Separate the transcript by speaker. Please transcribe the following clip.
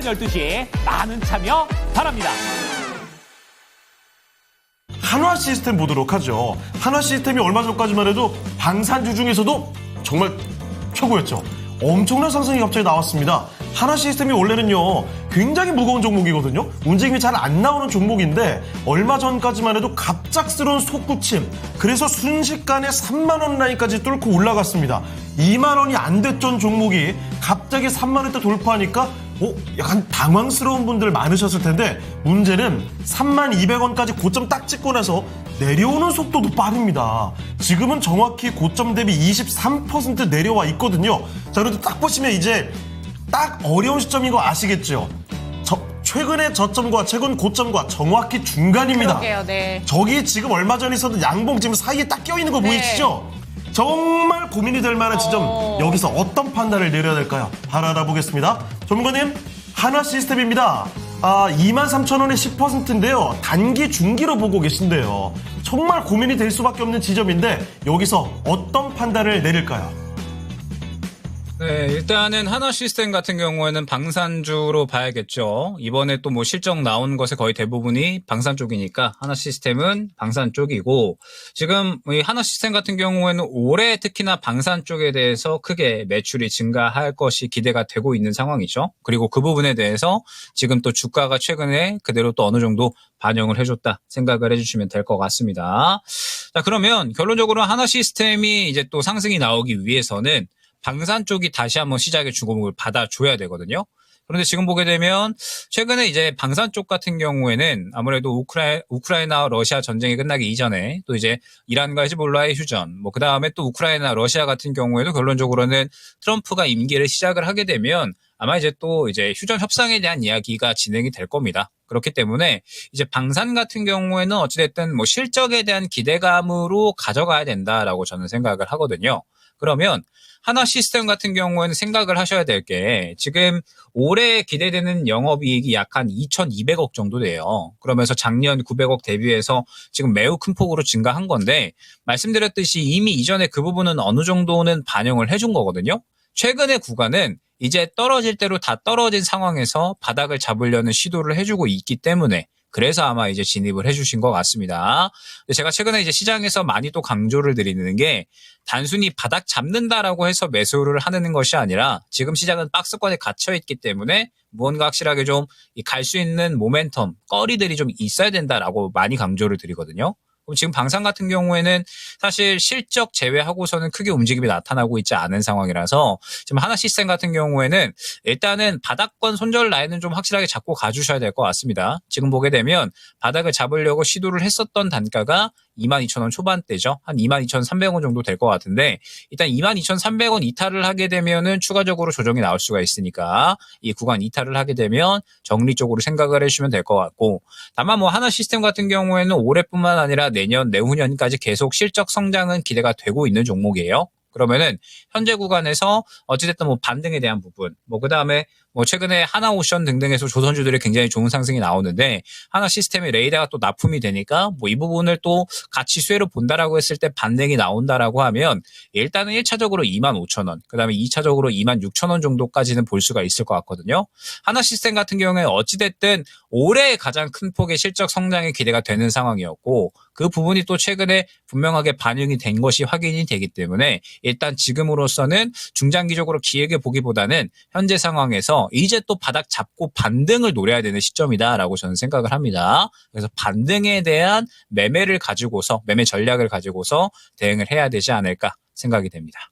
Speaker 1: 오전 12시 많은 참여 바랍니다.
Speaker 2: 한화 시스템 보도록 하죠. 한화 시스템이 얼마 전까지만 해도 방산주 중에서도 정말 최고였죠. 엄청난 상승이 갑자기 나왔습니다. 한화 시스템이 원래는요 굉장히 무거운 종목이거든요. 움직임이 잘 안 나오는 종목인데 얼마 전까지만 해도 갑작스러운 솟구침, 그래서 순식간에 3만 원 라인까지 뚫고 올라갔습니다. 2만 원이 안 됐던 종목이 갑자기 3만 원대 돌파하니까 약간 당황스러운 분들 많으셨을 텐데, 문제는 3만 200원까지 고점 딱 찍고 나서 내려오는 속도도 빠릅니다. 지금은 정확히 고점 대비 23% 내려와 있거든요. 자, 그래도 딱 보시면 이제 딱 어려운 시점인 거 아시겠죠? 최근의 저점과 최근 고점과 정확히 중간입니다.
Speaker 3: 그러게요, 네.
Speaker 2: 저기 지금 얼마 전에 있었던 양봉 지금 사이에 딱 껴있는 거 보이시죠? 정말 고민이 될 만한 지점, 여기서 어떤 판단을 내려야 될까요? 바로 알아보겠습니다. 전문가님, 한화 시스템입니다. 23,000원에 10%인데요. 단기, 중기로 보고 계신데요. 정말 고민이 될 수밖에 없는 지점인데 여기서 어떤 판단을 내릴까요?
Speaker 4: 네, 일단은 한화 시스템 같은 경우에는 방산주로 봐야겠죠. 이번에 또 뭐 실적 나온 것의 거의 대부분이 방산 쪽이니까 한화 시스템은 방산 쪽이고, 지금 이 한화 시스템 같은 경우에는 올해 특히나 방산 쪽에 대해서 크게 매출이 증가할 것이 기대가 되고 있는 상황이죠. 그리고 그 부분에 대해서 지금 또 주가가 최근에 그대로 또 어느 정도 반영을 해줬다 생각을 해주시면 될 것 같습니다. 자, 그러면 결론적으로 한화 시스템이 이제 또 상승이 나오기 위해서는 방산 쪽이 다시 한번 시장의 주목을 받아줘야 되거든요. 그런데 지금 보게 되면 최근에 이제 방산 쪽 같은 경우에는 아무래도 우크라이나 러시아 전쟁이 끝나기 이전에 또 이제 이란과 히즈볼라의 휴전, 그 다음에 또 우크라이나 러시아 같은 경우에도 결론적으로는 트럼프가 임기를 시작을 하게 되면 아마 이제 또 이제 휴전 협상에 대한 이야기가 진행이 될 겁니다. 그렇기 때문에 이제 방산 같은 경우에는 어찌됐든 실적에 대한 기대감으로 가져가야 된다라고 저는 생각을 하거든요. 그러면 한화 시스템 같은 경우에는 생각을 하셔야 될 게, 지금 올해 기대되는 영업이익이 약 한 2,200억 정도 돼요. 그러면서 작년 900억 대비해서 지금 매우 큰 폭으로 증가한 건데, 말씀드렸듯이 이미 이전에 그 부분은 어느 정도는 반영을 해준 거거든요. 최근의 구간은 이제 떨어질 대로 다 떨어진 상황에서 바닥을 잡으려는 시도를 해주고 있기 때문에, 그래서 아마 이제 진입을 해주신 것 같습니다. 제가 최근에 이제 시장에서 많이 또 강조를 드리는 게, 단순히 바닥 잡는다라고 해서 매수를 하는 것이 아니라 지금 시장은 박스권에 갇혀있기 때문에 무언가 확실하게 좀 갈 수 있는 모멘텀, 거리들이 좀 있어야 된다라고 많이 강조를 드리거든요. 그럼 지금 방산 같은 경우에는 사실 실적 제외하고서는 크게 움직임이 나타나고 있지 않은 상황이라서 지금 한화 시스템 같은 경우에는 일단은 바닥권 손절 라인은 좀 확실하게 잡고 가주셔야 될 것 같습니다. 지금 보게 되면 바닥을 잡으려고 시도를 했었던 단가가 22,000원 초반대죠. 한 22,300원 정도 될 것 같은데, 일단 22,300원 이탈을 하게 되면은 추가적으로 조정이 나올 수가 있으니까 이 구간 이탈을 하게 되면 정리 쪽으로 생각을 해주시면 될 것 같고, 다만 한화 시스템 같은 경우에는 올해뿐만 아니라 내년, 내후년까지 계속 실적 성장은 기대가 되고 있는 종목이에요. 그러면은 현재 구간에서 어찌됐든 반등에 대한 부분, 그 다음에 최근에 하나오션 등등에서 조선주들이 굉장히 좋은 상승이 나오는데, 한화 시스템의 레이더가 또 납품이 되니까 이 부분을 또 같이 수혜로 본다라고 했을 때 반등이 나온다라고 하면 일단은 1차적으로 25,000원, 그 다음에 2차적으로 26,000원 정도까지는 볼 수가 있을 것 같거든요. 한화 시스템 같은 경우에 어찌됐든 올해 가장 큰 폭의 실적 성장이 기대가 되는 상황이었고, 그 부분이 또 최근에 분명하게 반영이 된 것이 확인이 되기 때문에 일단 지금으로서는 중장기적으로 기획해 보기보다는 현재 상황에서 이제 또 바닥 잡고 반등을 노려야 되는 시점이다라고 저는 생각을 합니다. 그래서 반등에 대한 매매 전략을 가지고서 대응을 해야 되지 않을까 생각이 됩니다.